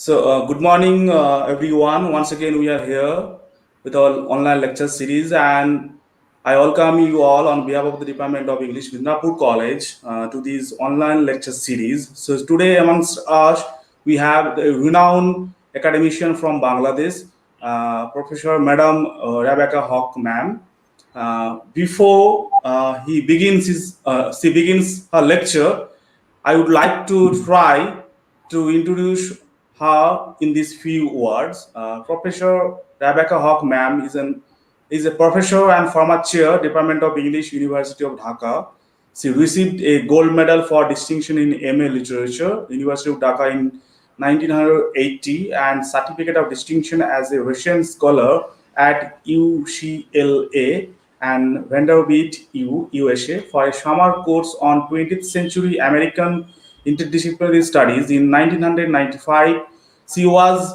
Good morning, everyone. Once again, we are here with our online lecture series, and I welcome you all on behalf of the Department of English, Midnapur College, to this online lecture series. So, today, amongst us, we have the renowned academician from Bangladesh, Professor Madam Rebecca Haque, ma'am. Before she begins her lecture, I would like to try to introduce her in these few words. Professor Rebecca Haque, ma'am, is a professor and former chair, Department of English, University of Dhaka. She received a gold medal for distinction in MA Literature, University of Dhaka in 1980, and certificate of distinction as a Russian scholar at UCLA and Vanderbilt, USA, for a summer course on 20th century American interdisciplinary studies in 1995. She was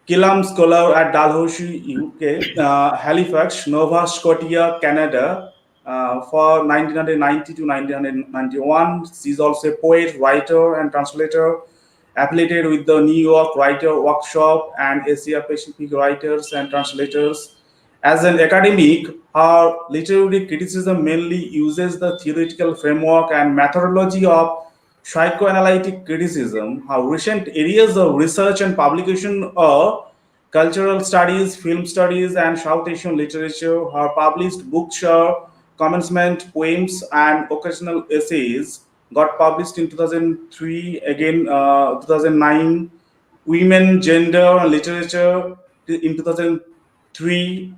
Killam Scholar at Dalhousie, UK, Halifax, Nova Scotia, Canada, for 1990 to 1991. She is also a poet, writer, and translator, affiliated with the New York Writer Workshop and Asia Pacific Writers and Translators. As an academic, her literary criticism mainly uses the theoretical framework and methodology of psychoanalytic criticism. Her recent areas of research and publication are cultural studies, film studies, and South Asian literature. Her published books are commencement poems and occasional essays. Got published in 2003, again 2009. Women, Gender, and Literature in 2003,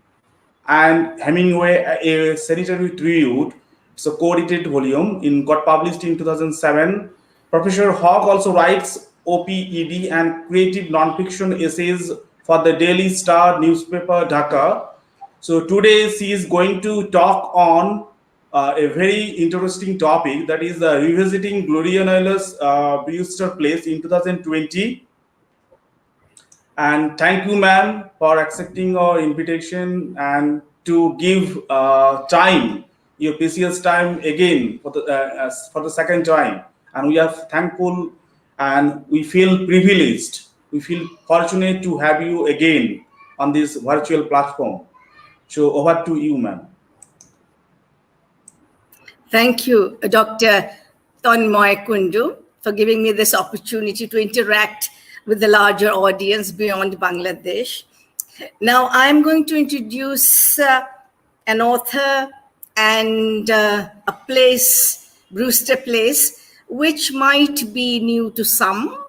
and Hemingway, a sanitary tribute. It's a co-edited volume in got published in 2007. Professor Hogg also writes OPED and creative nonfiction essays for the Daily Star newspaper Dhaka. So today she is going to talk on a very interesting topic, that is revisiting Gloria Naylor's Brewster plays in 2020. And thank you, ma'am, for accepting our invitation and to give time, your precious time again for the second time. And we are thankful and we feel privileged. We feel fortunate to have you again on this virtual platform. So over to you, ma'am. Thank you, Dr. Tonmoy Kundu, for giving me this opportunity to interact with the larger audience beyond Bangladesh. Now, I'm going to introduce an author and a place, Brewster Place, which might be new to some.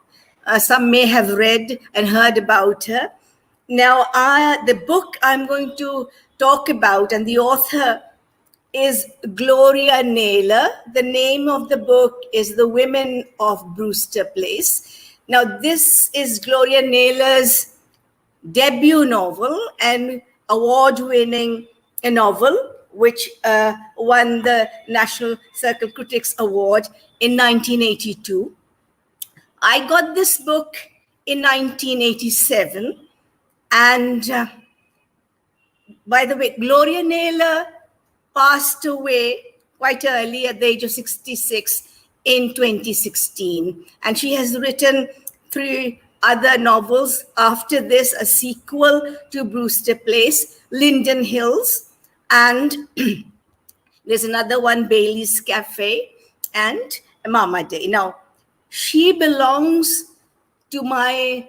Some may have read and heard about her. Now, the book I'm going to talk about and the author is Gloria Naylor. The name of the book is The Women of Brewster Place. Now, this is Gloria Naylor's debut novel and award-winning novel, which won the National Circle Critics Award in 1982. I got this book in 1987. And by the way, Gloria Naylor passed away quite early at the age of 66 in 2016. And she has written 3 other novels after this, a sequel to Brewster Place, Linden Hills, and there's another one, Bailey's Cafe, and Mama Day. Now, she belongs to my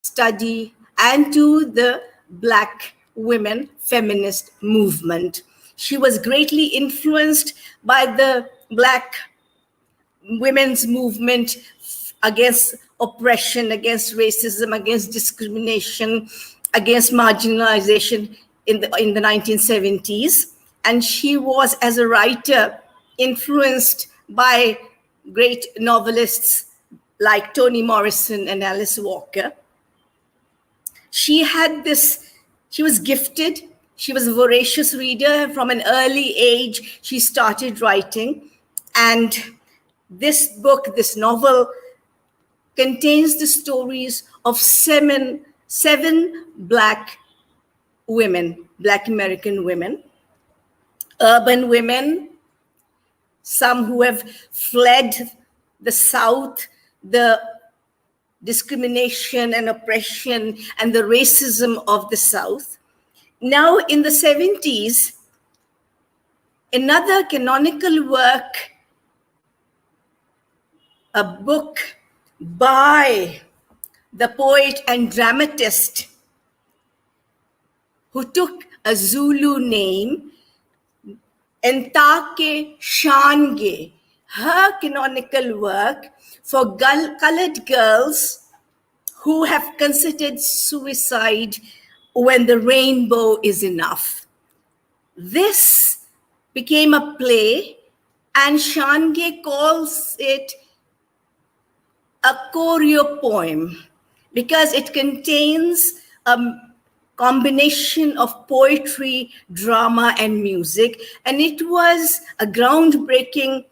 study and to the Black women feminist movement. She was greatly influenced by the Black women's movement against oppression, against racism, against discrimination, against marginalization in the 1970s. And she was, as a writer, influenced by great novelists like Toni Morrison and Alice Walker. She was gifted. She was a voracious reader. From an early age, she started writing. And this book, this novel, contains the stories of seven Black women, Black American women, urban women, some who have fled the South, the discrimination and oppression and the racism of the South. Now, in the 70s, another canonical work, a book by the poet and dramatist who took a Zulu name, Haque, her canonical work for colored girls who have considered suicide when the rainbow is enough. This became a play, and Haque calls it a choreo poem because it contains a combination of poetry, drama, and music. And it was a groundbreaking,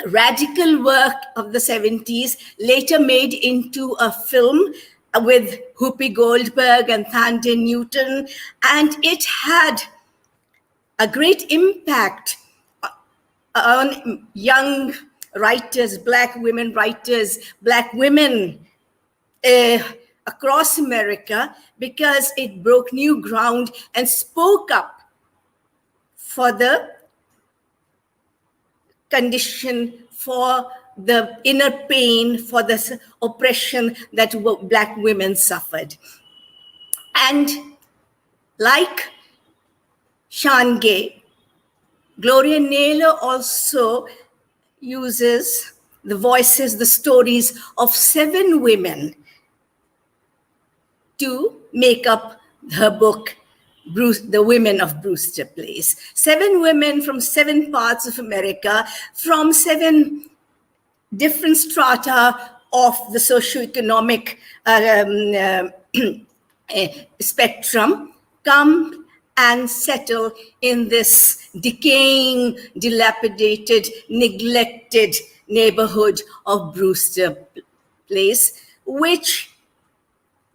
radical work of the 70s, later made into a film with Whoopi Goldberg and Thandie Newton. And it had a great impact on young writers, Black women writers, Black women across America, because it broke new ground and spoke up for the condition, for the inner pain, for the oppression that Black women suffered. And like Haque, Gloria Naylor also uses the voices, the stories of 7 women to make up her book, The Women of Brewster Place. 7 women from 7 parts of America, from 7 different strata of the socioeconomic spectrum, come and settle in this decaying, dilapidated, neglected neighborhood of Brewster Place, which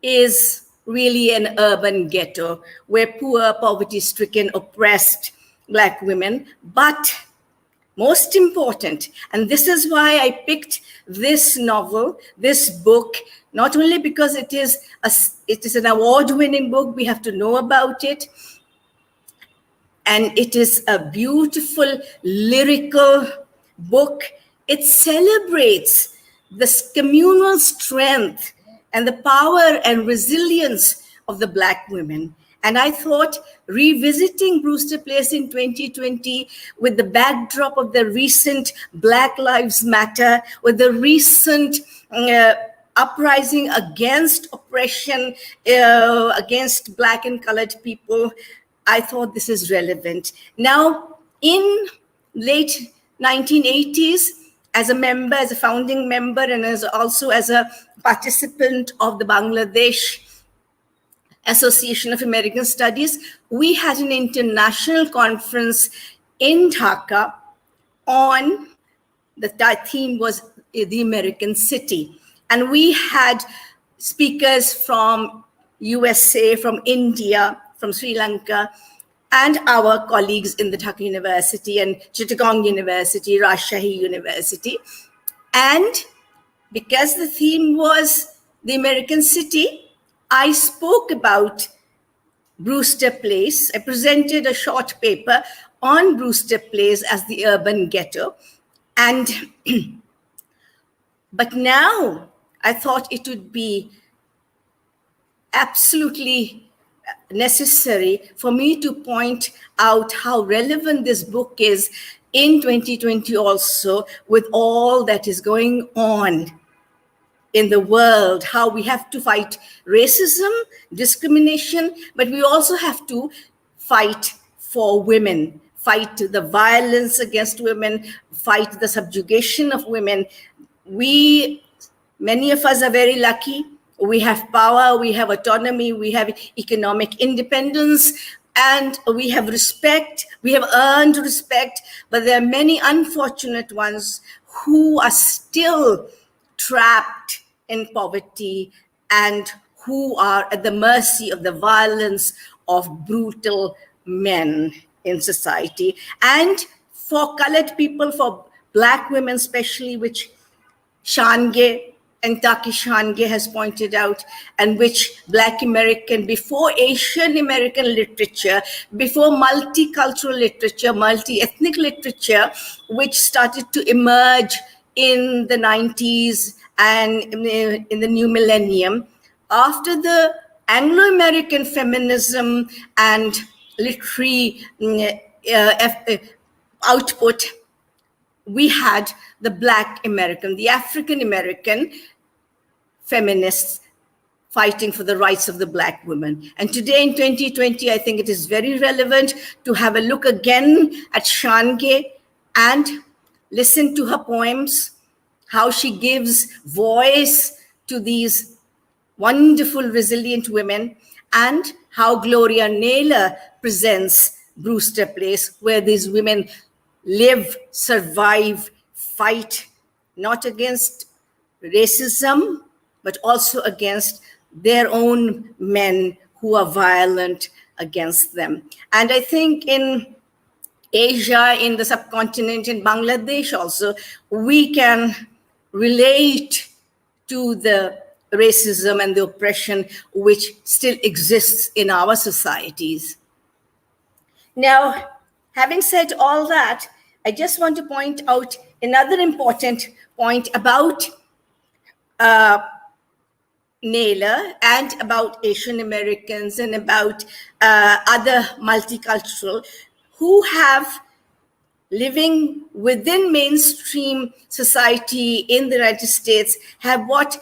is really an urban ghetto where poor, poverty-stricken, oppressed Black women. But most important, and this is why I picked this novel, this book, not only because it is an award-winning book, we have to know about it, and it is a beautiful lyrical book. It celebrates this communal strength and the power and resilience of the Black women. And I thought revisiting Brewster Place in 2020 with the backdrop of the recent Black Lives Matter, with the recent uprising against oppression, against Black and colored people, I thought this is relevant. Now, in late 1980s, as a member, as a founding member, and also as a participant of the Bangladesh Association of American Studies, we had an international conference in Dhaka on, the theme was the American city. And we had speakers from USA, from India, from Sri Lanka, and our colleagues in the Dhaka University and Chittagong University, Rajshahi University. And because the theme was the American city, I spoke about Brewster Place. I presented a short paper on Brewster Place as the urban ghetto. And but now I thought it would be absolutely necessary for me to point out how relevant this book is in 2020 also, with all that is going on in the world, how we have to fight racism, discrimination, but we also have to fight for women, fight the violence against women, fight the subjugation of women. Many of us are very lucky. We have power, we have autonomy, we have economic independence, and we have respect, we have earned respect, but there are many unfortunate ones who are still trapped in poverty and who are at the mercy of the violence of brutal men in society. And for colored people, for Black women especially, which Haque and Haque has pointed out, and which Black American, before Asian American literature, before multicultural literature, multi-ethnic literature, which started to emerge in the 90s and in the new millennium, after the Anglo-American feminism and literary output, we had the Black American, the African American feminists fighting for the rights of the Black women. And today in 2020, I think it is very relevant to have a look again at Haque and listen to her poems, how she gives voice to these wonderful, resilient women, and how Gloria Naylor presents Brewster Place, where these women live, survive, fight, not against racism, but also against their own men who are violent against them. And I think in Asia, in the subcontinent, in Bangladesh also, we can relate to the racism and the oppression which still exists in our societies. Now, having said all that, I just want to point out another important point about Naylor and about Asian Americans and about other multicultural who have living within mainstream society in the United States have what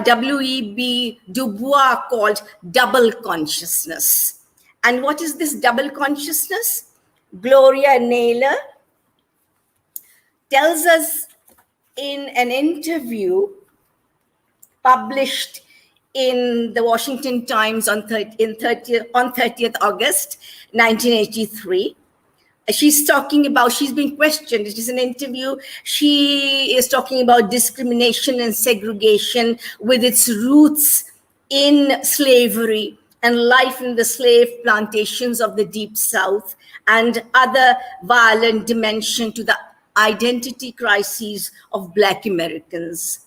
W.E.B. Du Bois called double consciousness. And what is this double consciousness? Gloria Naylor tells us in an interview published in the Washington Times on 30th August 1983. She's talking about, she's being questioned. It is an interview. She is talking about discrimination and segregation with its roots in slavery and life in the slave plantations of the Deep South and other violent dimension to the identity crises of Black Americans.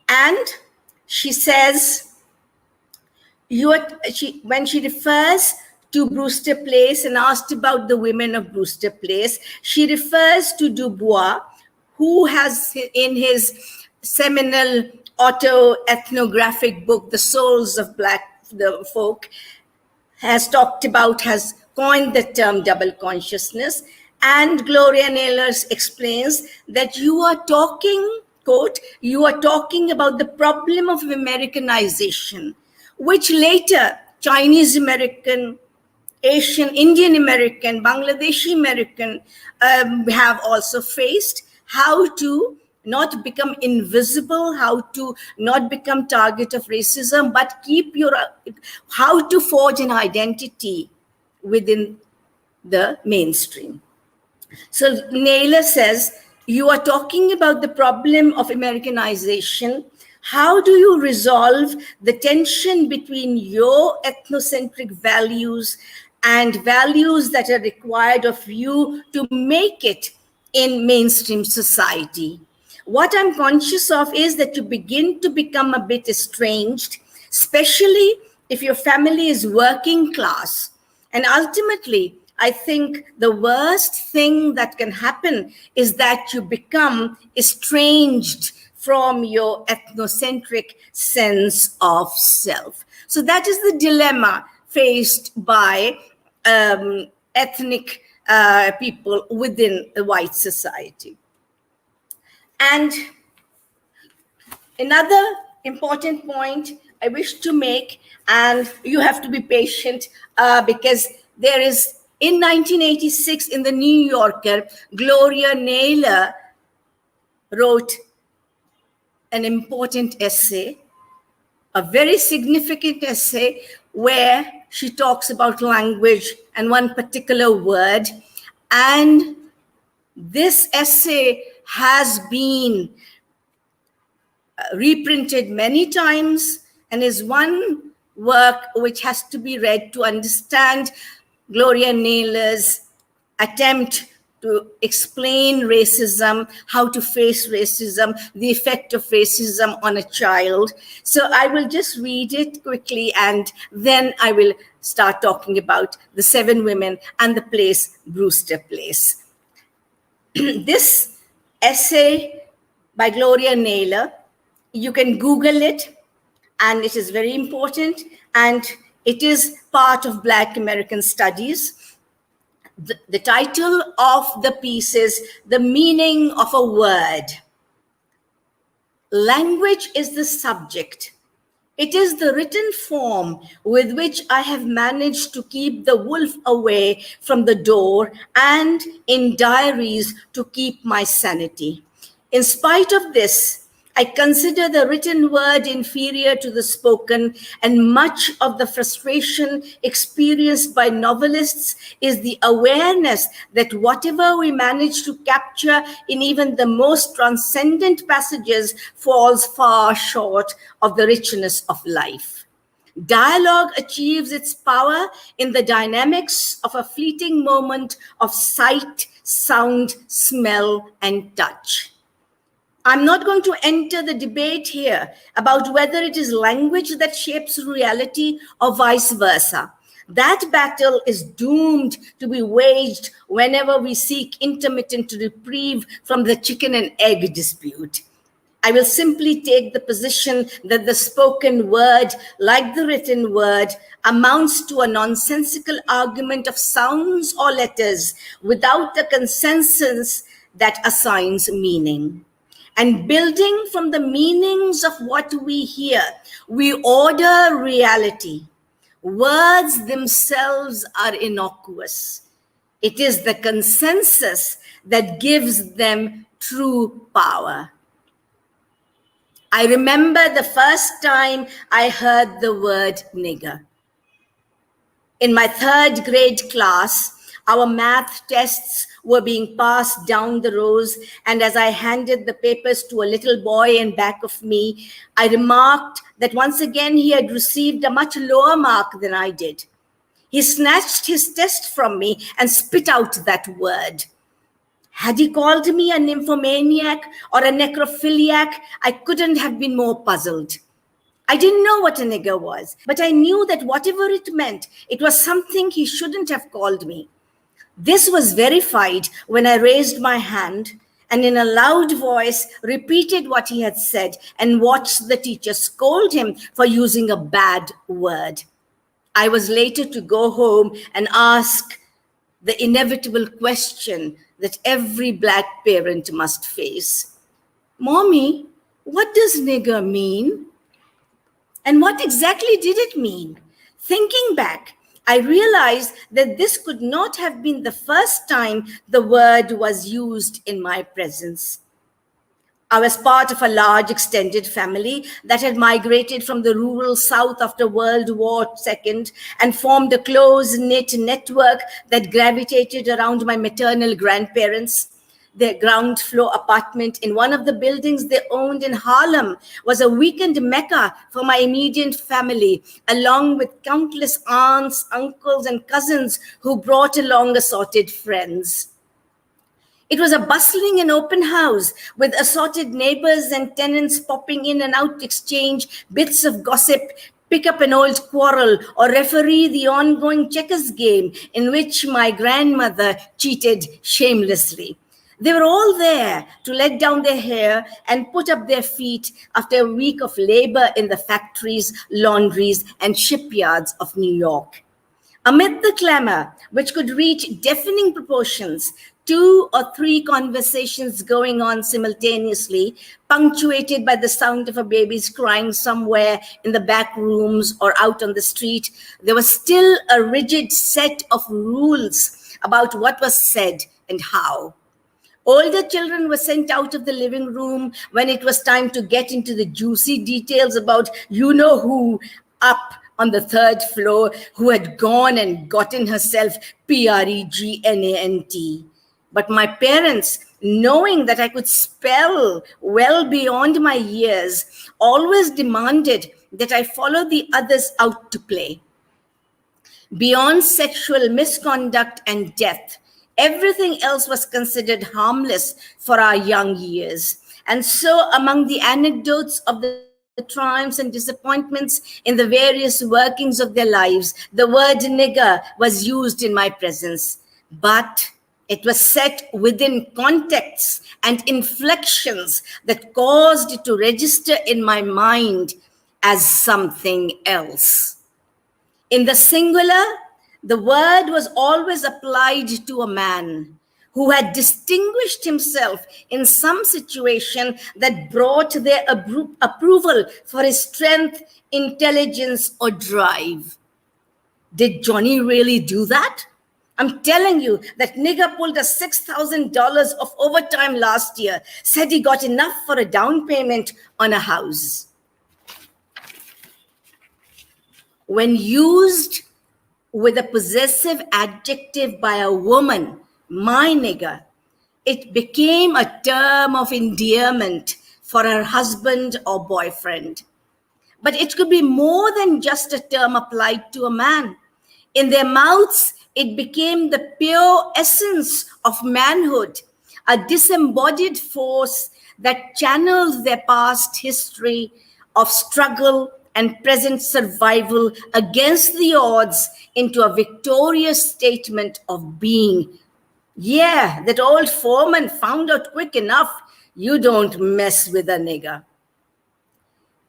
And she says, when she refers to Brewster Place and asked about the women of Brewster Place, she refers to Du Bois, who has in his seminal autoethnographic book, The Souls of the Folk, has coined the term double consciousness. And Gloria Naylor explains that you are talking, quote, you are talking about the problem of Americanization, which later Chinese American, Asian, Indian American, Bangladeshi American have also faced, how to not become invisible, how to not become target of racism, but how to forge an identity within the mainstream. So Naylor says, you are talking about the problem of Americanization. How do you resolve the tension between your ethnocentric values and values that are required of you to make it in mainstream society? What I'm conscious of is that you begin to become a bit estranged, especially if your family is working class. And ultimately, I think the worst thing that can happen is that you become estranged from your ethnocentric sense of self. So that is the dilemma faced by ethnic people within the white society. And another important point I wish to make, and you have to be patient because there is, in 1986 in the New Yorker, Gloria Naylor wrote an important essay, a very significant essay where she talks about language and one particular word. And this essay has been reprinted many times and is one work which has to be read to understand Gloria Naylor's attempt to explain racism, how to face racism, the effect of racism on a child. So I will just read it quickly, and then I will start talking about the 7 women and the place Brewster Place. This essay by Gloria Naylor, you can Google it, and it is very important, and it is part of Black American Studies. The title of the piece is The Meaning of a Word. Language is the subject. It is the written form with which I have managed to keep the wolf away from the door, and in diaries to keep my sanity. In spite of this, I consider the written word inferior to the spoken, and much of the frustration experienced by novelists is the awareness that whatever we manage to capture in even the most transcendent passages falls far short of the richness of life. Dialogue achieves its power in the dynamics of a fleeting moment of sight, sound, smell, and touch. I'm not going to enter the debate here about whether it is language that shapes reality or vice versa. That battle is doomed to be waged whenever we seek intermittent reprieve from the chicken and egg dispute. I will simply take the position that the spoken word, like the written word, amounts to a nonsensical argument of sounds or letters without a consensus that assigns meaning. And building from the meanings of what we hear, we order reality. Words themselves are innocuous. It is the consensus that gives them true power. I remember the first time I heard the word nigger. In my 3rd grade class, our math tests were being passed down the rows, and as I handed the papers to a little boy in back of me, I remarked that once again he had received a much lower mark than I did. He snatched his test from me and spit out that word. Had he called me a nymphomaniac or a necrophiliac, I couldn't have been more puzzled. I didn't know what a nigger was, but I knew that whatever it meant, it was something he shouldn't have called me. This was verified when I raised my hand and in a loud voice repeated what he had said and watched the teacher scold him for using a bad word. I was later to go home and ask the inevitable question that every Black parent must face. Mommy, what does nigger mean? And what exactly did it mean? Thinking back, I realized that this could not have been the first time the word was used in my presence. I was part of a large extended family that had migrated from the rural South after World War II and formed a close-knit network that gravitated around my maternal grandparents. Their ground floor apartment in one of the buildings they owned in Harlem was a weekend mecca for my immediate family, along with countless aunts, uncles, and cousins who brought along assorted friends. It was a bustling and open house with assorted neighbors and tenants popping in and out to exchange bits of gossip, pick up an old quarrel, or referee the ongoing checkers game in which my grandmother cheated shamelessly. They were all there to let down their hair and put up their feet after a week of labor in the factories, laundries, and shipyards of New York. Amid the clamor, which could reach deafening proportions, 2 or 3 conversations going on simultaneously, punctuated by the sound of a baby's crying somewhere in the back rooms or out on the street, there was still a rigid set of rules about what was said and how. Older children were sent out of the living room when it was time to get into the juicy details about you-know-who up on the 3rd floor who had gone and gotten herself pregnant. But my parents, knowing that I could spell well beyond my years, always demanded that I follow the others out to play. Beyond sexual misconduct and death, Everything else was considered harmless for our young years. And so, among the anecdotes of the triumphs and disappointments in the various workings of their lives, the word nigger was used in my presence. But it was set within contexts and inflections that caused it to register in my mind as something else. In the singular, the word was always applied to a man who had distinguished himself in some situation that brought their approval for his strength, intelligence, or drive. Did Johnny really do that? I'm telling you that nigger pulled us $6,000 of overtime last year, said he got enough for a down payment on a house. When used with a possessive adjective by a woman, my nigger, it became a term of endearment for her husband or boyfriend. But it could be more than just a term applied to a man. In their mouths, it became the pure essence of manhood, a disembodied force that channels their past history of struggle and present survival against the odds into a victorious statement of being. Yeah, that old foreman found out quick enough, you don't mess with a nigger.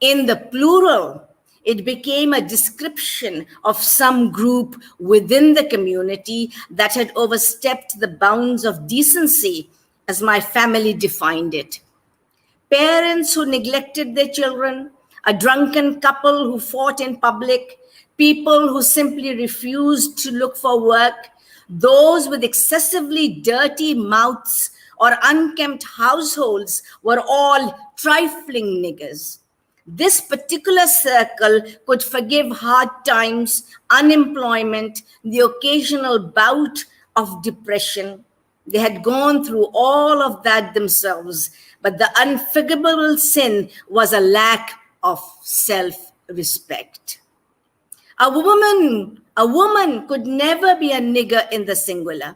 In the plural, it became a description of some group within the community that had overstepped the bounds of decency, as my family defined it. Parents who neglected their children, a drunken couple who fought in public, people who simply refused to look for work, those with excessively dirty mouths or unkempt households were all trifling niggers. This particular circle could forgive hard times, unemployment, the occasional bout of depression. They had gone through all of that themselves, but the unforgivable sin was a lack of self-respect. A woman could never be a nigger in the singular,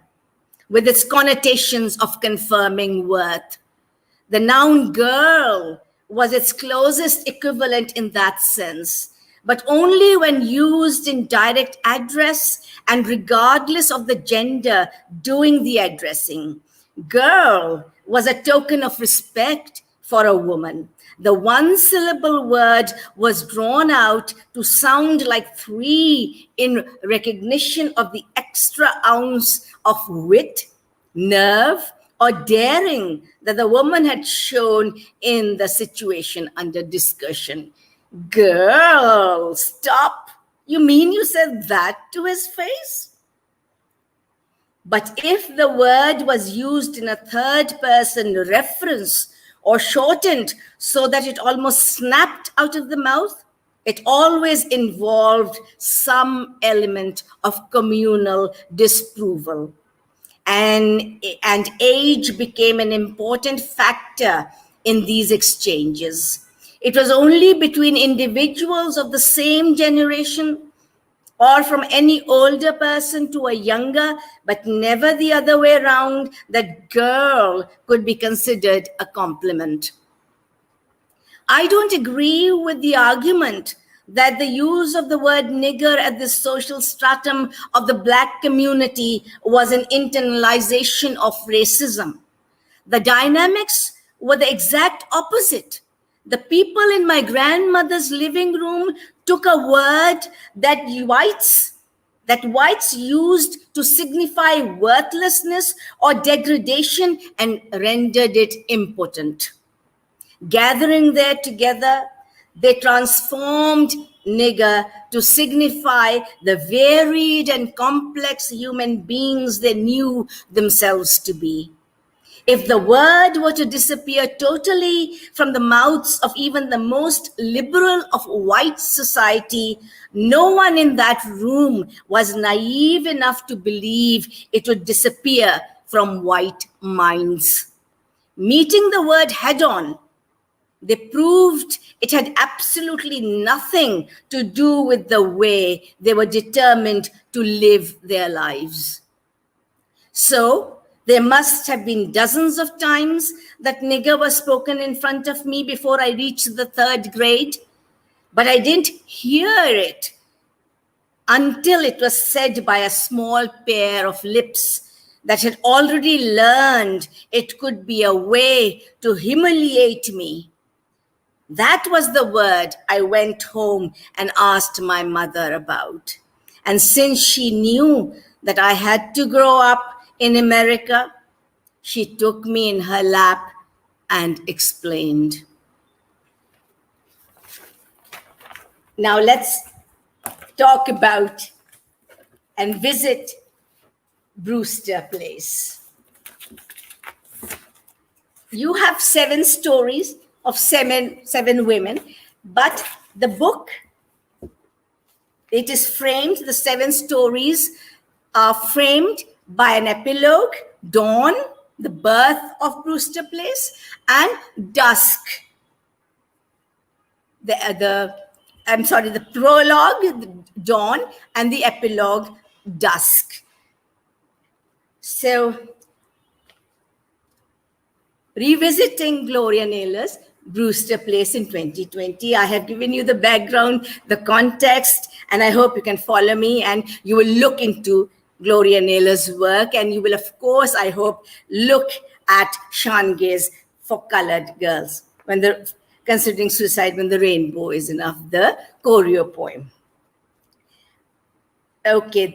with its connotations of confirming worth. The noun girl was its closest equivalent in that sense, but only when used in direct address and regardless of the gender doing the addressing. Girl was a token of respect for a woman. The one-syllable word was drawn out to sound like three in recognition of the extra ounce of wit, nerve, or daring that the woman had shown in the situation under discussion. Girl, stop. You mean you said that to his face? But if the word was used in a third-person reference or shortened so that it almost snapped out of the mouth, it always involved some element of communal disapproval. And age became an important factor in these exchanges. It was only between individuals of the same generation or from any older person to a younger, but never the other way around, that girl could be considered a compliment. I don't agree with the argument that the use of the word nigger at the social stratum of the Black community was an internalization of racism. The dynamics were the exact opposite. The people in my grandmother's living room took a word that whites used to signify worthlessness or degradation and rendered it impotent. Gathering there together, they transformed nigger to signify the varied and complex human beings they knew themselves to be. If the word were to disappear totally from the mouths of even the most liberal of white society, no one in that room was naive enough to believe it would disappear from white minds. Meeting the word head-on, they proved it had absolutely nothing to do with the way they were determined to live their lives. So there must have been dozens of times that nigger was spoken in front of me before I reached the 3rd grade, but I didn't hear it until it was said by a small pair of lips that had already learned it could be a way to humiliate me. That was the word I went home and asked my mother about. And since she knew that I had to grow up in America, she took me in her lap and explained. Now let's talk about and visit Brewster Place. You have 7 stories of seven women, but the book, it is framed, the 7 stories are framed by an epilogue, Dawn, the birth of Brewster Place, and Dusk, the prologue, Dawn, and the epilogue, Dusk. So, revisiting Gloria Naylor's Brewster Place in 2020, I have given you the background, the context, and I hope you can follow me and you will look into Gloria Naylor's work, and you will, of course, I hope, look at Shange's For Colored Girls, when they're considering suicide when the rainbow is enough, the choreo poem. Okay,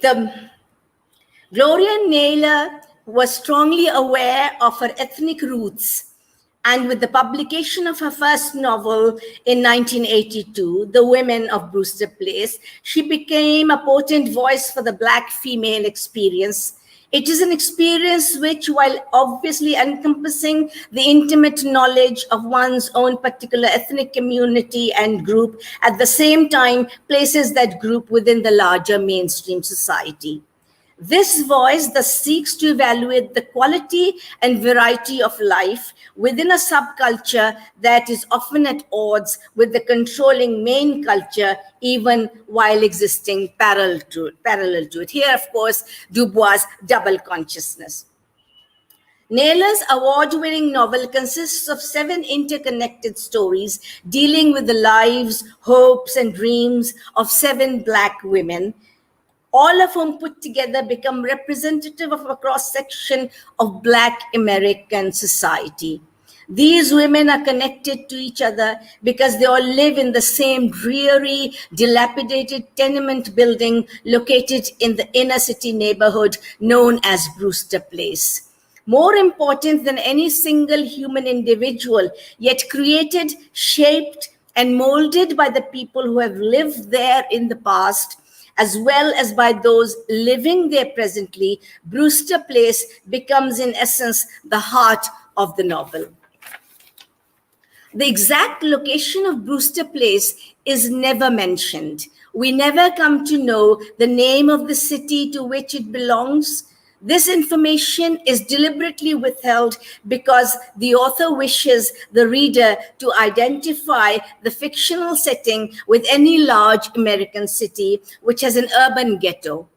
Gloria Naylor was strongly aware of her ethnic roots, and with the publication of her first novel in 1982, The Women of Brewster Place, she became a potent voice for the Black female experience. It is an experience which, while obviously encompassing the intimate knowledge of one's own particular ethnic community and group, at the same time places that group within the larger mainstream society. This voice thus seeks to evaluate the quality and variety of life within a subculture that is often at odds with the controlling main culture, even while existing parallel to it. Here, of course, Dubois' double consciousness. Naylor's award-winning novel consists of 7 interconnected stories dealing with the lives, hopes, and dreams of 7 Black women, all of whom put together become representative of a cross-section of Black American society. These women are connected to each other because they all live in the same dreary, dilapidated tenement building located in the inner city neighborhood known as Brewster Place. More important than any single human individual, yet created, shaped, and molded by the people who have lived there in the past, as well as by those living there presently, Brewster Place becomes in essence the heart of the novel. The exact location of Brewster Place is never mentioned. We never come to know the name of the city to which it belongs. This information is deliberately withheld because the author wishes the reader to identify the fictional setting with any large American city which has an urban ghetto.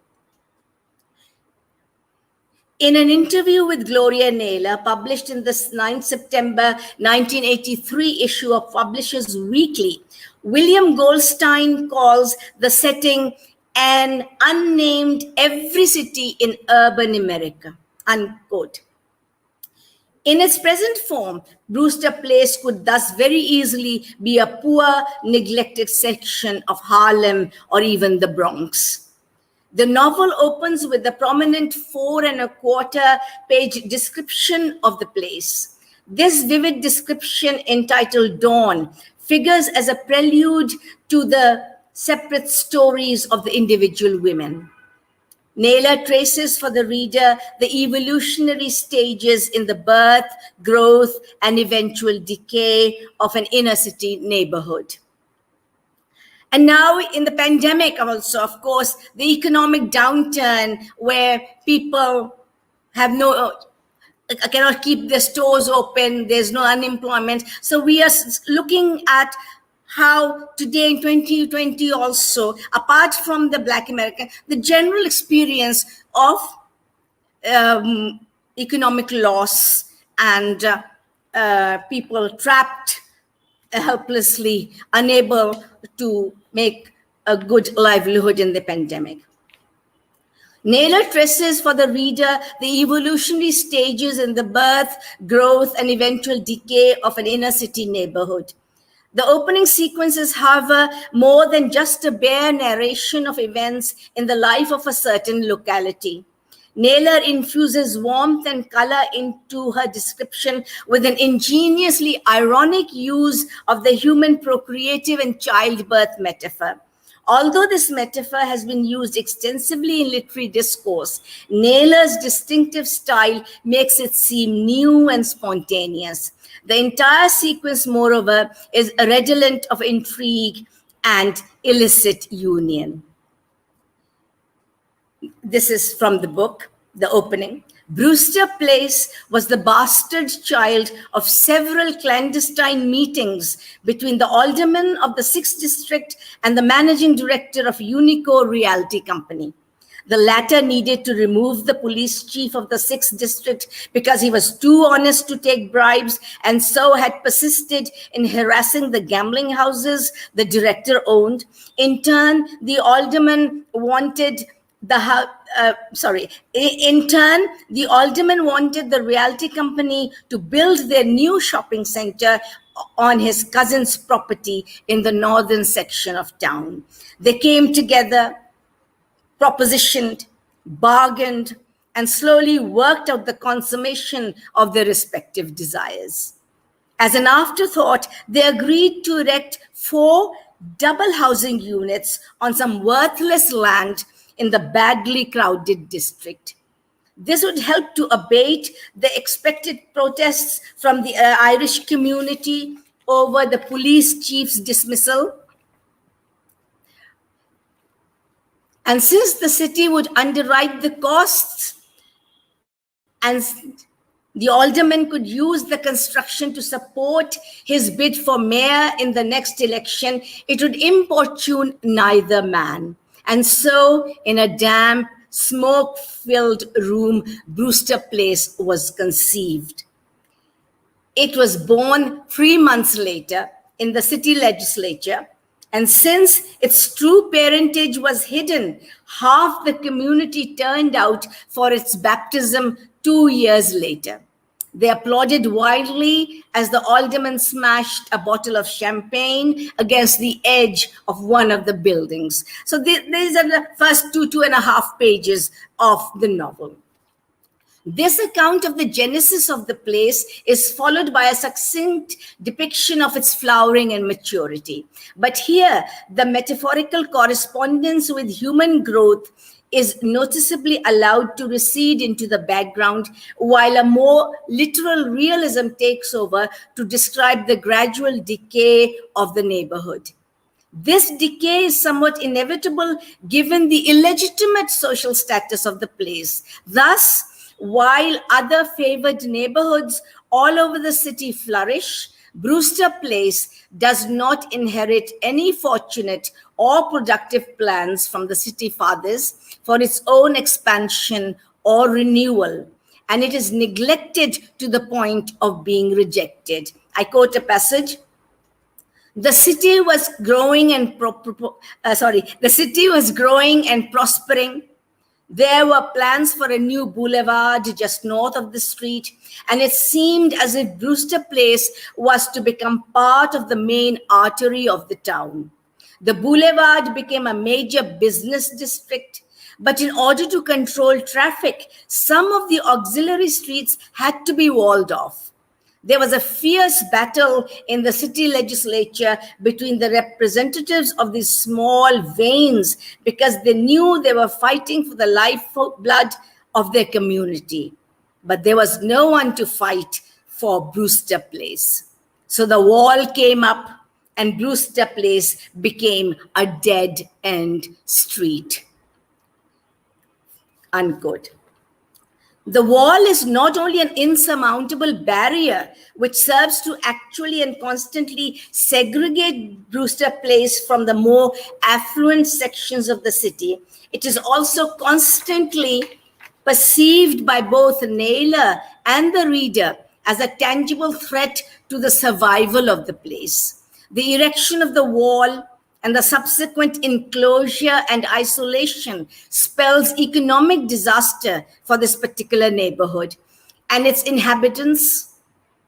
In an interview with Gloria Naylor, published in the 9 September 1983 issue of Publishers Weekly, William Goldstein calls the setting an unnamed every city in urban America, unquote. In its present form, Brewster Place could thus very easily be a poor, neglected section of Harlem or even the Bronx. The novel opens with a prominent 4 1/4 page description of the place. This vivid description, entitled Dawn, figures as a prelude to the separate stories of the individual women. Naylor traces for the reader the evolutionary stages in the birth, growth, and eventual decay of an inner city neighborhood. And now in the pandemic also, of course, the economic downturn where people have cannot keep their stores open, there's no unemployment. So we are looking at how today in 2020 also, apart from the Black American, the general experience of economic loss and people trapped helplessly, unable to make a good livelihood in the pandemic. Naylor traces for the reader the evolutionary stages in the birth, growth, and eventual decay of an inner city neighborhood. The opening sequence is, however, more than just a bare narration of events in the life of a certain locality. Naylor infuses warmth and color into her description with an ingeniously ironic use of the human procreative and childbirth metaphor. Although this metaphor has been used extensively in literary discourse, Naylor's distinctive style makes it seem new and spontaneous. The entire sequence, moreover, is redolent of intrigue and illicit union. This is from the book, the opening. Brewster Place was the bastard child of several clandestine meetings between the alderman of the 6th District and the managing director of Unico Realty Company. The latter needed to remove the police chief of the 6th District because he was too honest to take bribes and so had persisted in harassing the gambling houses the director owned. In turn, the alderman wanted in turn, the alderman wanted the realty company to build their new shopping center on his cousin's property in the northern section of town. They came together, propositioned, bargained, and slowly worked out the consummation of their respective desires. As an afterthought, they agreed to erect 4 double housing units on some worthless land in the badly crowded district. This would help to abate the expected protests from the Irish community over the police chief's dismissal. And since the city would underwrite the costs and the alderman could use the construction to support his bid for mayor in the next election, it would importune neither man. And so, in a damp, smoke-filled room, Brewster Place was conceived. It was born 3 months later in the city legislature, and since its true parentage was hidden, half the community turned out for its baptism 2 years later. They applauded wildly as the alderman smashed a bottle of champagne against the edge of one of the buildings. So these are the first 2.5 pages of the novel. This account of the genesis of the place is followed by a succinct depiction of its flowering and maturity. But here, the metaphorical correspondence with human growth is noticeably allowed to recede into the background, while a more literal realism takes over to describe the gradual decay of the neighborhood. This decay is somewhat inevitable given the illegitimate social status of the place. Thus, while other favored neighborhoods all over the city flourish, Brewster Place does not inherit any fortunate or productive plans from the city fathers for its own expansion or renewal, and it is neglected to the point of being rejected. I quote a passage. The city was growing and prospering. There were plans for a new boulevard just north of the street, and it seemed as if Brewster Place was to become part of the main artery of the town. The boulevard became a major business district, but in order to control traffic, some of the auxiliary streets had to be walled off. There was a fierce battle in the city legislature between the representatives of these small veins because they knew they were fighting for the lifeblood of their community. But there was no one to fight for Brewster Place. So the wall came up and Brewster Place became a dead-end street. Unquote. The wall is not only an insurmountable barrier which serves to actually and constantly segregate Brewster Place from the more affluent sections of the city, it is also constantly perceived by both Naylor and the reader as a tangible threat to the survival of the place. The erection of the wall and the subsequent enclosure and isolation spells economic disaster for this particular neighborhood, and its inhabitants,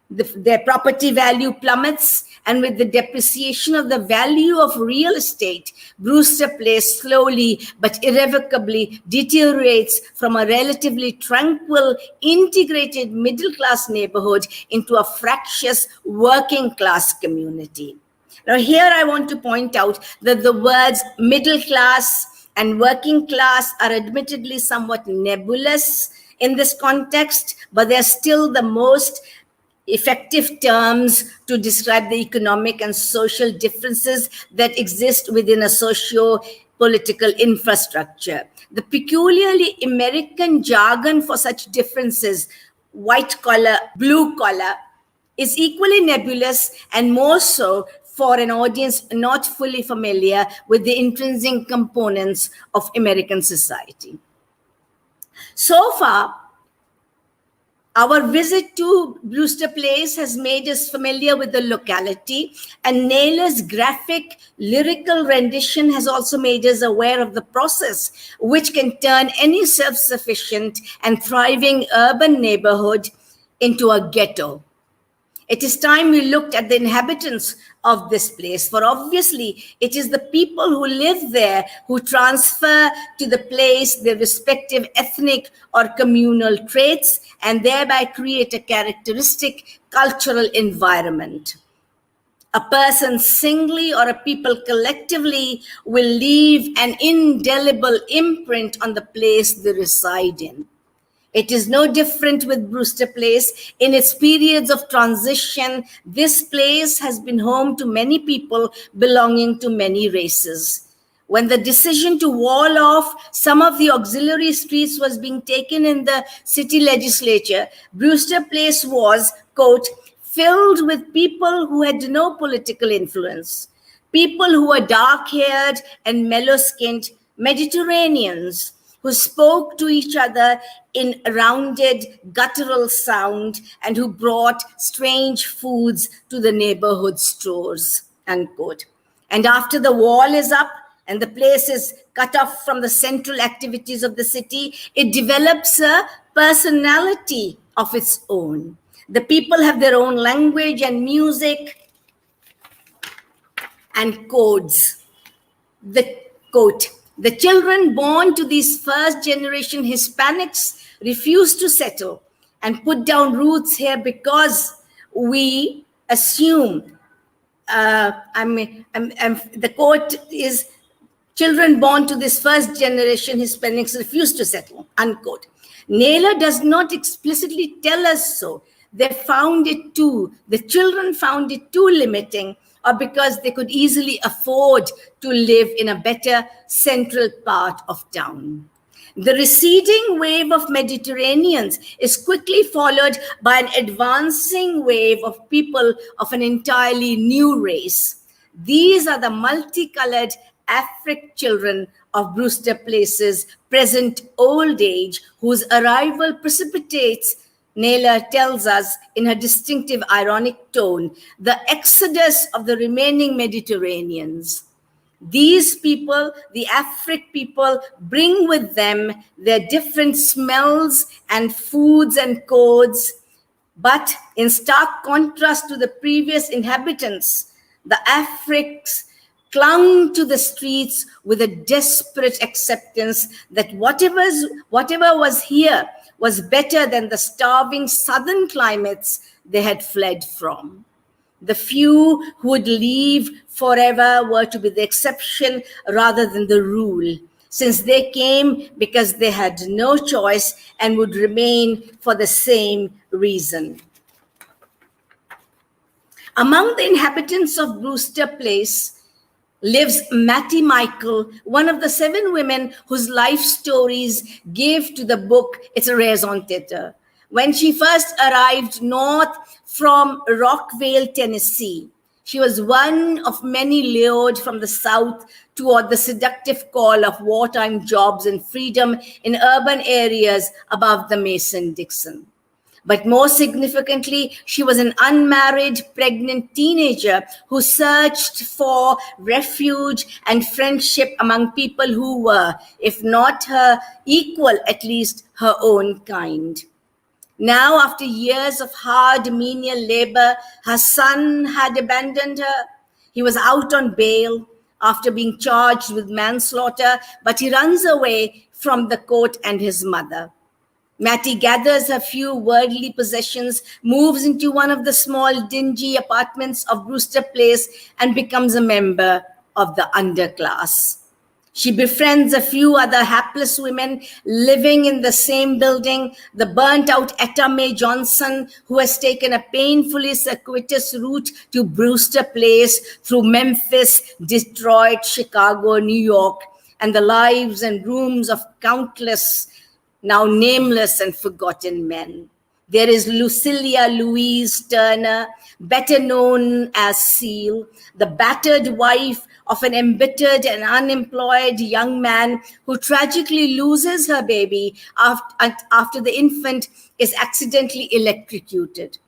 their property value plummets, and with the depreciation of the value of real estate, Brewster Place slowly but irrevocably deteriorates from a relatively tranquil, integrated middle-class neighborhood into a fractious working-class community. Now, here I want to point out that the words middle class and working class are admittedly somewhat nebulous in this context, but they're still the most effective terms to describe the economic and social differences that exist within a socio-political infrastructure. The peculiarly American jargon for such differences, white collar, blue collar, is equally nebulous, and more so for an audience not fully familiar with the intrinsic components of American society. So far, our visit to Brewster Place has made us familiar with the locality, and Naylor's graphic, lyrical rendition has also made us aware of the process which can turn any self-sufficient and thriving urban neighborhood into a ghetto. It is time we looked at the inhabitants of this place, for obviously it is the people who live there who transfer to the place their respective ethnic or communal traits and thereby create a characteristic cultural environment. A person singly or a people collectively will leave an indelible imprint on the place they reside in. It is no different with Brewster Place. In its periods of transition, this place has been home to many people belonging to many races. When the decision to wall off some of the auxiliary streets was being taken in the city legislature, Brewster Place was, quote, filled with people who had no political influence, people who were dark-haired and mellow-skinned Mediterraneans, who spoke to each other in rounded, guttural sound, and who brought strange foods to the neighborhood stores, unquote. And after the wall is up and the place is cut off from the central activities of the city, it develops a personality of its own. The people have their own language and music and codes. The quote, the children born to these first-generation Hispanics refuse to settle and put down roots here because we assume, the quote is, children born to this first-generation Hispanics refuse to settle, unquote. Naylor does not explicitly tell us so. They found it too, the children found it too limiting, or because they could easily afford to live in a better central part of town. The receding wave of Mediterraneans is quickly followed by an advancing wave of people of an entirely new race. These are the multicolored African children of Brewster Place's present old age, whose arrival precipitates, Naylor tells us in her distinctive ironic tone, the exodus of the remaining Mediterraneans. These people, the African people, bring with them their different smells and foods and codes, but in stark contrast to the previous inhabitants, the Africans clung to the streets with a desperate acceptance that whatever was here was better than the starving southern climates they had fled from. The few who would leave forever were to be the exception rather than the rule, since they came because they had no choice and would remain for the same reason. Among the inhabitants of Brewster Place lives Mattie Michael, one of the 7 women whose life stories gave to the book its raison d'etre. When she first arrived north from Rockville, Tennessee, She was one of many lured from the South toward the seductive call of wartime jobs and freedom in urban areas above the Mason-Dixon. But more significantly, she was an unmarried, pregnant teenager who searched for refuge and friendship among people who were, if not her equal, at least her own kind. Now, after years of hard menial labor, her son had abandoned her. He was out on bail after being charged with manslaughter, but he runs away from the court and his mother. Mattie gathers her few worldly possessions, moves into one of the small, dingy apartments of Brewster Place, and becomes a member of the underclass. She befriends a few other hapless women living in the same building, the burnt-out Etta Mae Johnson, who has taken a painfully circuitous route to Brewster Place through Memphis, Detroit, Chicago, New York, and the lives and rooms of countless now nameless and forgotten men. There is Lucilia Louise Turner, better known as Seal, the battered wife of an embittered and unemployed young man who tragically loses her baby after the infant is accidentally electrocuted.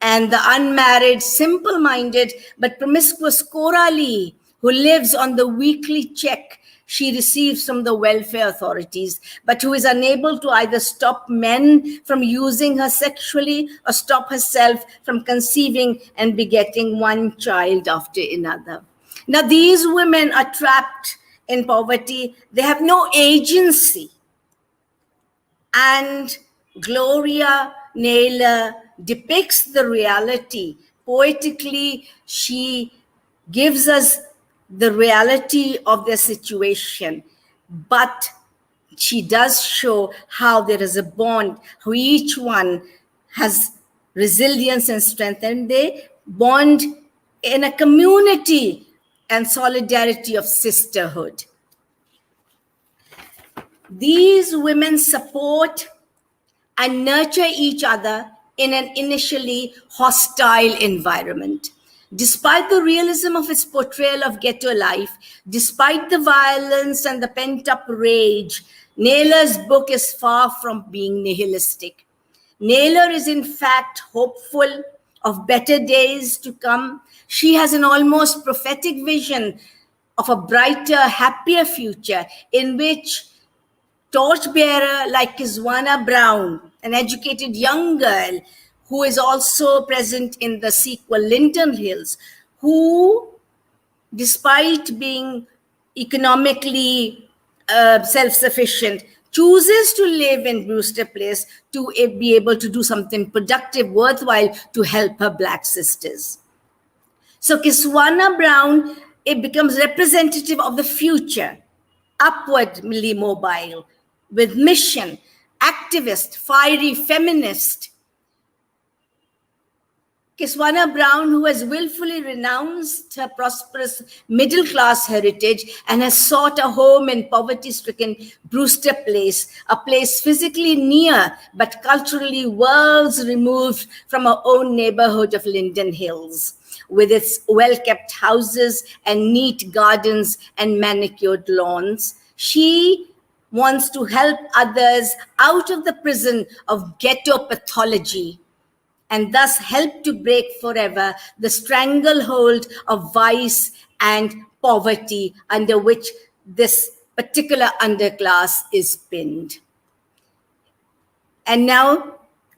And the unmarried, simple-minded, but promiscuous Cora Lee, who lives on the weekly check she receives from the welfare authorities, but who is unable to either stop men from using her sexually or stop herself from conceiving and begetting one child after another. Now, these women are trapped in poverty. They have no agency. And Gloria Naylor depicts the reality. Poetically, she gives us the reality of their situation, but she does show how there is a bond, how each one has resilience and strength, and they bond in a community and solidarity of sisterhood. These women support and nurture each other in an initially hostile environment. Despite the realism of its portrayal of ghetto life, despite the violence and the pent-up rage, Naylor's book is far from being nihilistic. Naylor is in fact hopeful of better days to come. She has an almost prophetic vision of a brighter, happier future in which torchbearer like Kiswana Brown, an educated young girl, who is also present in the sequel Linden Hills, who, despite being economically self-sufficient, chooses to live in Brewster Place to be able to do something productive, worthwhile to help her Black sisters. So Kiswana Brown, it becomes representative of the future, upwardly mobile, with mission, activist, fiery feminist. Kiswana Brown, who has willfully renounced her prosperous middle-class heritage and has sought a home in poverty-stricken Brewster Place, a place physically near but culturally worlds removed from her own neighborhood of Linden Hills, with its well-kept houses and neat gardens and manicured lawns. She wants to help others out of the prison of ghetto pathology, and thus help to break forever the stranglehold of vice and poverty under which this particular underclass is pinned. And now,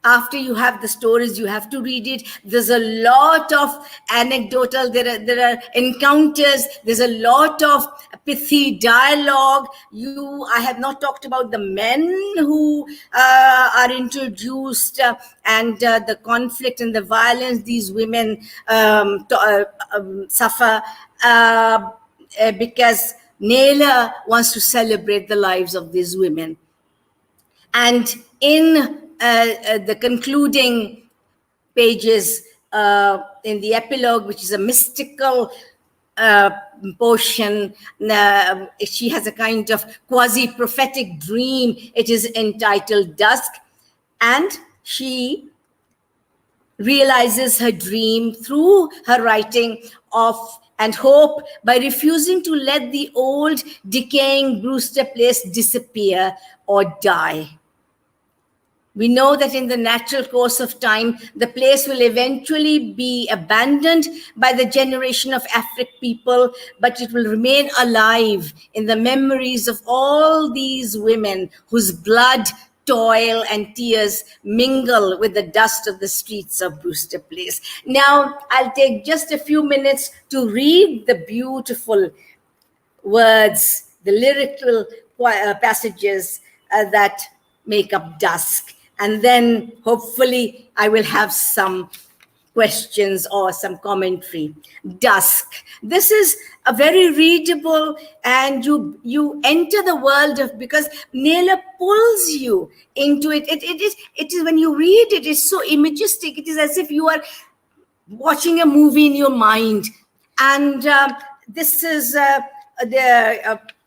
after you have the stories, you have to read it. There's a lot of anecdotal, there are encounters, there's a lot of pithy dialogue. I have not talked about the men who are introduced and the conflict and the violence these women suffer because Naylor wants to celebrate the lives of these women. And in the concluding pages, in the epilogue, which is a mystical portion, she has a kind of quasi-prophetic dream. It is entitled Dusk, and she realizes her dream through her writing of and hope by refusing to let the old decaying Brewster Place disappear or die. We know that in the natural course of time, the place will eventually be abandoned by the generation of African people, but it will remain alive in the memories of all these women whose blood, toil, and tears mingle with the dust of the streets of Brewster Place. Now, I'll take just a few minutes to read the beautiful words, the lyrical passages that make up Dusk. And then hopefully I will have some questions or some commentary. Dusk. This is a very readable, and you enter the world of, because Naylor pulls you into it. It is when you read it, it's so imagistic. It is as if you are watching a movie in your mind. And this is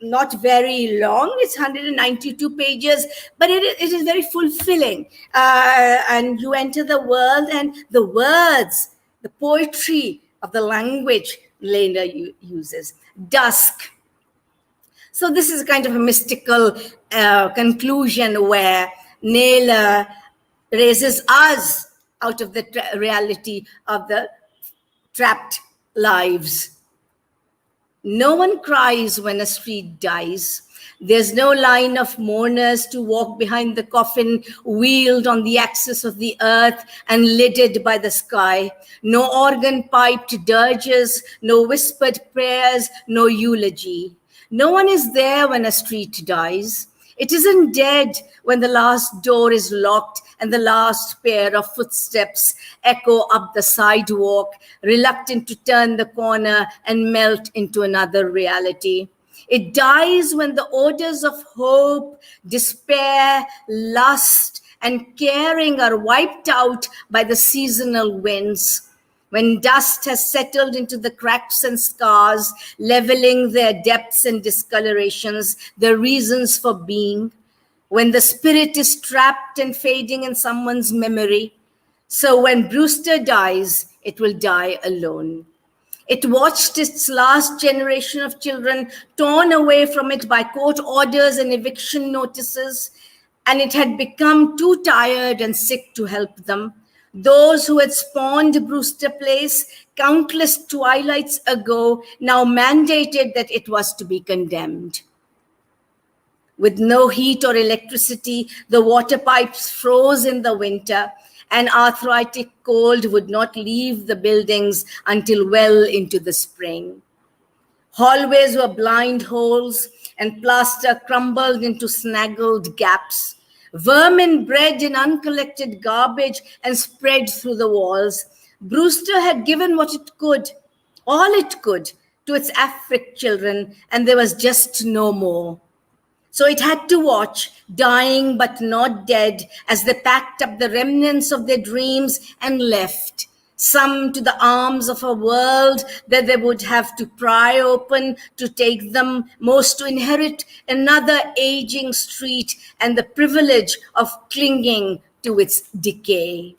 not very long. It's 192 pages, but it is very fulfilling. And you enter the world, and the words, the poetry of the language Naylor uses. Dusk. So this is kind of a mystical conclusion where Naylor raises us out of the reality of the trapped lives. No one cries when a street dies. There's no line of mourners to walk behind the coffin, wheeled on the axis of the earth and lidded by the sky. No organ-piped dirges, no whispered prayers, no eulogy. No one is there when a street dies. It isn't dead when the last door is locked and the last pair of footsteps echo up the sidewalk, reluctant to turn the corner and melt into another reality. It dies when the odors of hope, despair, lust, and caring are wiped out by the seasonal winds. When dust has settled into the cracks and scars, leveling their depths and discolorations, their reasons for being. When the spirit is trapped and fading in someone's memory. So when Brewster dies, it will die alone. It watched its last generation of children torn away from it by court orders and eviction notices, and it had become too tired and sick to help them. Those who had spawned Brewster Place countless twilights ago now mandated that it was to be condemned. With no heat or electricity, the water pipes froze in the winter, and arthritic cold would not leave the buildings until well into the spring. Hallways were blind holes, and plaster crumbled into snaggled gaps. Vermin bred in uncollected garbage and spread through the walls. Brewster had given what it could, all it could, to its African children, and there was just no more. So it had to watch, dying but not dead, as they packed up the remnants of their dreams and left, some to the arms of a world that they would have to pry open to take them, most to inherit another aging street and the privilege of clinging to its decay.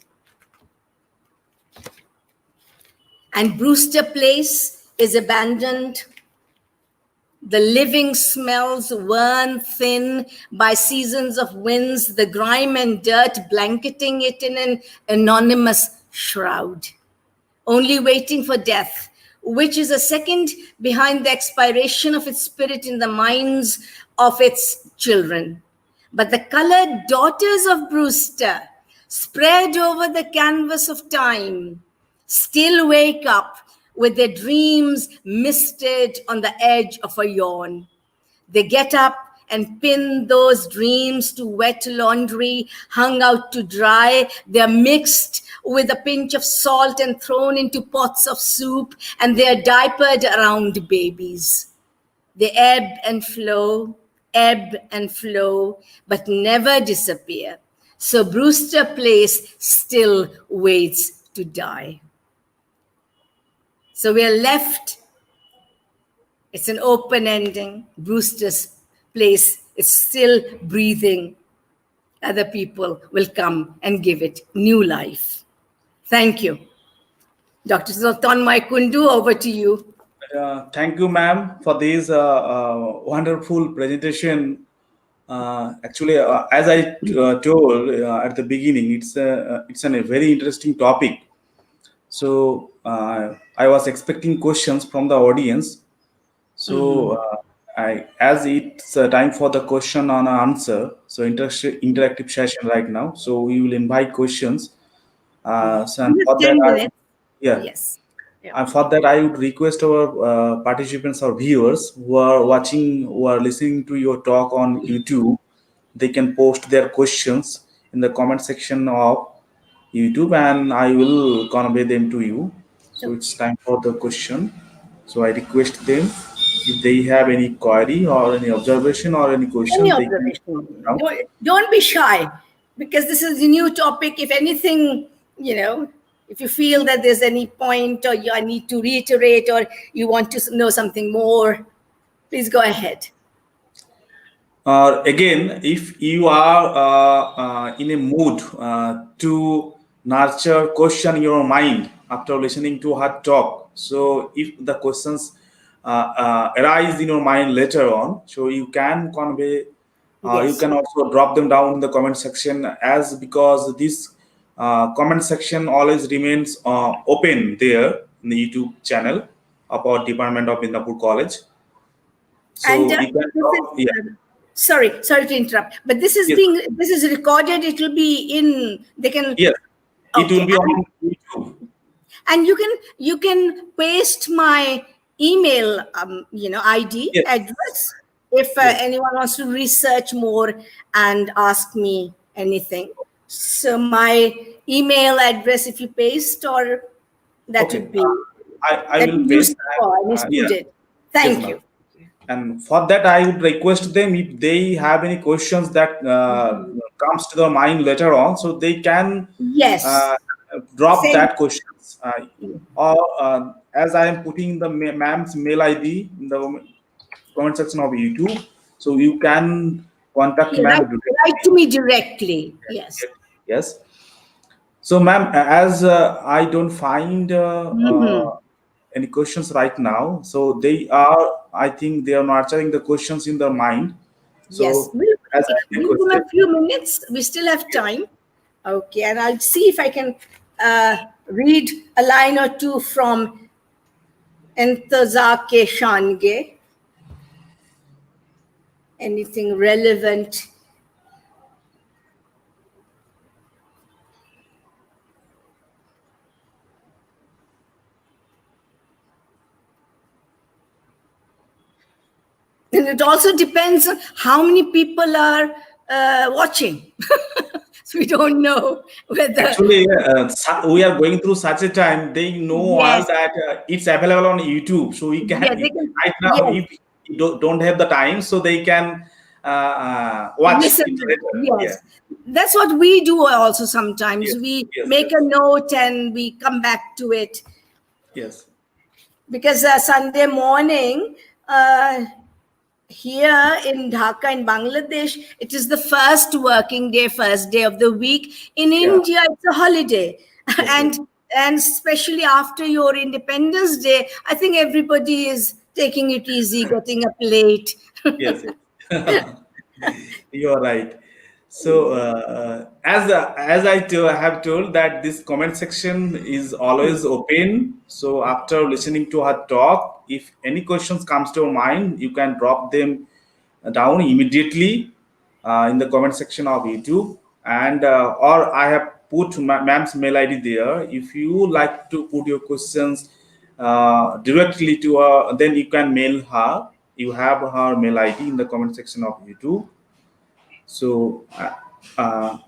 And Brewster Place is abandoned. The living smells worn thin by seasons of winds, the grime and dirt blanketing it in an anonymous shroud, only waiting for death, which is a second behind the expiration of its spirit in the minds of its children. But the colored daughters of Brewster, spread over the canvas of time, still wake up with their dreams misted on the edge of a yawn. They get up and pin those dreams to wet laundry, hung out to dry. They're mixed with a pinch of salt and thrown into pots of soup, and they're diapered around babies. They ebb and flow, but never disappear. So Brewster Place still waits to die. So we are left, it's an open ending. Brewster's Place is still breathing. Other people will come and give it new life. Thank you. Dr. Tanmay Kundu, over to you. Thank you, ma'am, for this wonderful presentation. Actually, as I told at the beginning, it's a very interesting topic. So I was expecting questions from the audience. So as it's time for the question and answer, so interactive session right now. So we will invite questions. And Just for that, 10 minutes. yeah. Yes. Yeah. And for that, I would request our participants or viewers who are watching, who are listening to your talk on YouTube, they can post their questions in the comment section of YouTube, and I will convey them to you. So it's time for the question. So I request them if they have any query or any observation or any Any question, they can observation? now. Don't be shy, because this is a new topic. If anything, if you feel that there's any point, or I need to reiterate, or you want to know something more, please go ahead. Again, if you are in a mood to nurture question in your mind after listening to her talk, so if the questions arise in your mind later on, so you can convey, you Yes. can also drop them down in the comment section, as because this comment section always remains open there in the YouTube channel of our Department of Midnapur College. And So you can drop, yeah. Sorry to interrupt, but this is Yes. this is recorded. It will be in. They can. Yes, it Okay. will be on YouTube. And you can paste my email ID Yes, address if yes. anyone wants to research more and ask me anything. So my email address, if you paste, or that Okay. would be I that will you paste. Yeah. student. Yes, Thank ma'am. you. And for that, I would request them if they have any questions that comes to their mind later on, so they can Yes. drop Same. that questions. Or as I am putting the ma'am's mail ID in the comment section of YouTube, so you can contact ma'am directly. Write to me directly. Yes. Yes. So, ma'am, as I don't find any questions right now, so they are, I think they are nurturing the questions in their mind. Yes, So, as I give them requested, a few minutes. We still have time. Okay, and I'll see if I can read a line or two from Entazake Shange. Anything relevant. And it also depends on how many people are watching. So we don't know whether. actually, we are going through such a time, they know all Yes. that it's available on YouTube. So, we can, Yeah, they can. right now, Yes. if you don't have the time, so they can watch Listen, it later. yes. Yeah. That's what we do also sometimes. Yes, We yes, make yes. a note and we come back to it. Yes. Because Sunday morning, here in Dhaka, in Bangladesh, it is the first working day, first day of the week. In Yeah. India, it's a holiday. Yes, and especially after your Independence Day, I think everybody is taking it easy, getting up late. Yes. You are right. So, as I have told that this comment section is always open. So, after listening to her talk, if any questions comes to your mind, you can drop them down immediately in the comment section of YouTube, and or I have put ma'am's mail ID there. If you like to put your questions directly to her, then you can mail her. You have her mail ID in the comment section of YouTube. So uh,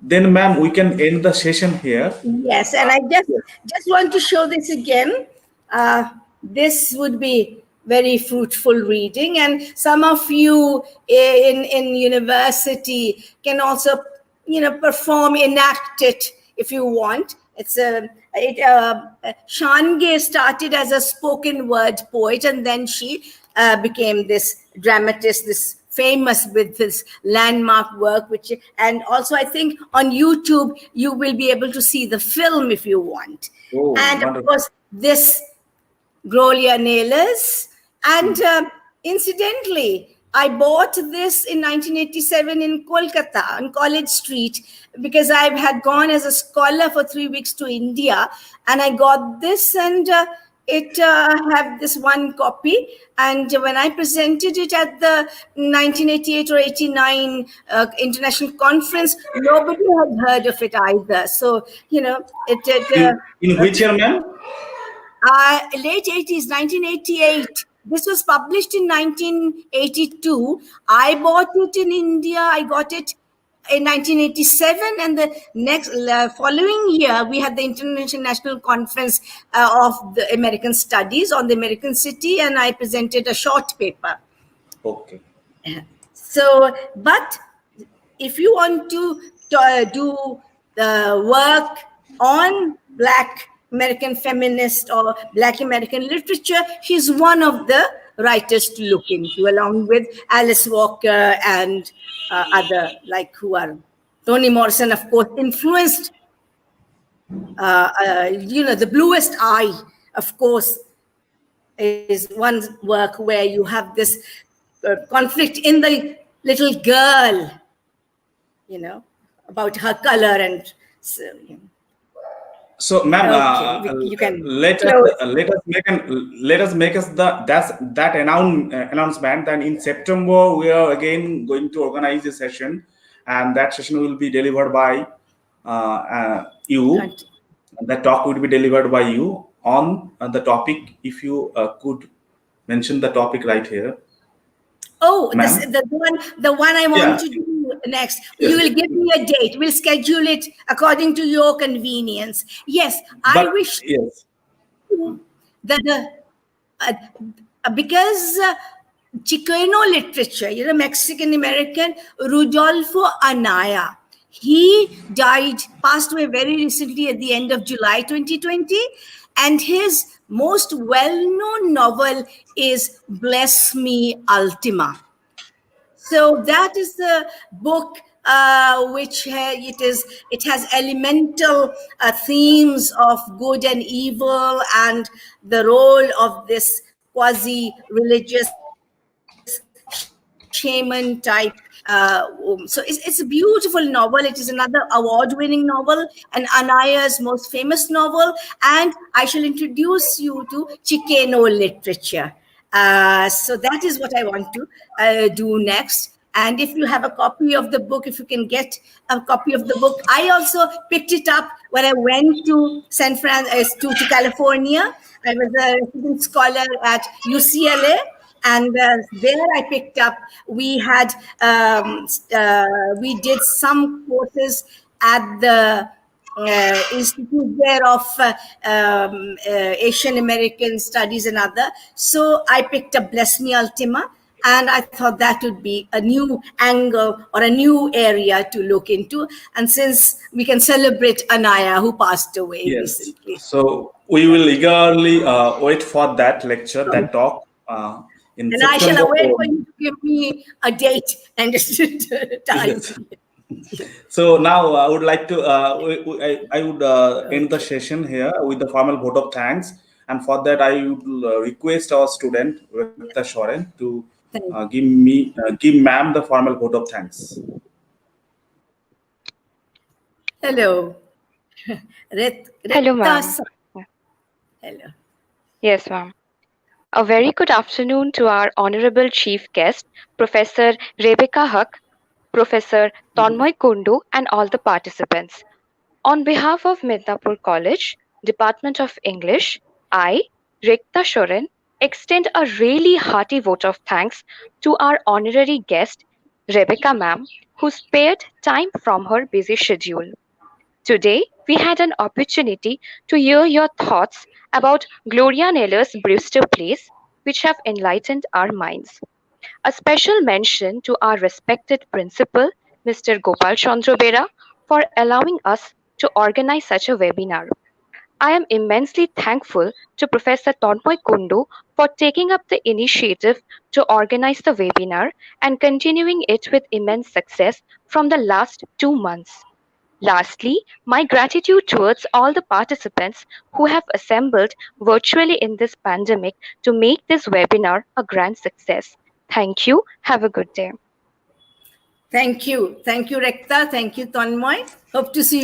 then, ma'am, we can end the session here. Yes, and I just want to show this again. This would be very fruitful reading, and some of you in university can also perform, enact it if you want. Shange started as a spoken word poet, and then she became this dramatist, this famous with this landmark work, and also I think on YouTube you will be able to see the film if you want. Oh, And of wonderful. course, this Gloria Naylor's. And incidentally, I bought this in 1987 in Kolkata on College Street because I had gone as a scholar for 3 weeks to India, and I got this, and it have this one copy. And when I presented it at the 1988 or 89 international conference, nobody had heard of it either. So In which year, ma'am? late 80s, 1988. This was published in 1982. I bought it in India. I got it in 1987, and the next following year we had the international conference of the American studies on the American city, and I presented a short paper. Okay. So, but if you want to do the work on Black American feminist or Black American literature, she's one of the writers to look into, along with Alice Walker and other, like who are Toni Morrison, of course, influenced. The Bluest Eye, of course, is one work where you have this conflict in the little girl, about her color, and so, ma'am, okay, you can let us make us that announcement. Then in September we are again going to organize a session, and that session will be delivered by you. The talk will be delivered by you on the topic. If you could mention the topic right here. Oh, the one I want to do next. Yes. You will give me a date. We'll schedule it according to your convenience. Yes, I wish that because Chicano literature, Mexican American Rudolfo Anaya, he passed away very recently at the end of July 2020, and his most well-known novel is Bless Me Ultima. So that is the book which it has elemental themes of good and evil, and the role of this quasi-religious shaman type. So it's a beautiful novel. It is another award-winning novel, and Anaya's most famous novel. And I shall introduce you to Chicano literature. So that is what I want to do next. And if you have a copy of the book, if you can get a copy of the book, I also picked it up when I went to to California. I was a resident scholar at UCLA. And there I picked up, we did some courses at the Institute there of Asian American Studies and other. So I picked up Bless Me Ultima, and I thought that would be a new angle or a new area to look into. And since we can celebrate Anaya, who passed away recently. So we will eagerly wait for that lecture, that talk. And I shall wait for you to give me a date and a time. Yes. So now I would like to, I would end the session here with the formal vote of thanks. And for that, I would request our student, Rekta Shoren, to give ma'am the formal vote of thanks. Hello. Hello, ma'am. Hello. Yes, ma'am. A very good afternoon to our honorable chief guest, Professor Rebecca Haque, Professor Tanmoy Kundu, and all the participants. On behalf of Midnapur College, Department of English, I, Rekta Shoren, extend a really hearty vote of thanks to our honorary guest, Rebecca ma'am, who spared time from her busy schedule. Today, we had an opportunity to hear your thoughts about Gloria Naylor's Brewster plays, which have enlightened our minds. A special mention to our respected principal, Mr. Gopal Chandra Bera, for allowing us to organize such a webinar. I am immensely thankful to Professor Tanmoy Kundu for taking up the initiative to organize the webinar and continuing it with immense success from the last 2 months. Lastly, my gratitude towards all the participants who have assembled virtually in this pandemic to make this webinar a grand success. Thank you. Have a good day. Thank you. Thank you, Rekta. Thank you, Tanmoy. Hope to see you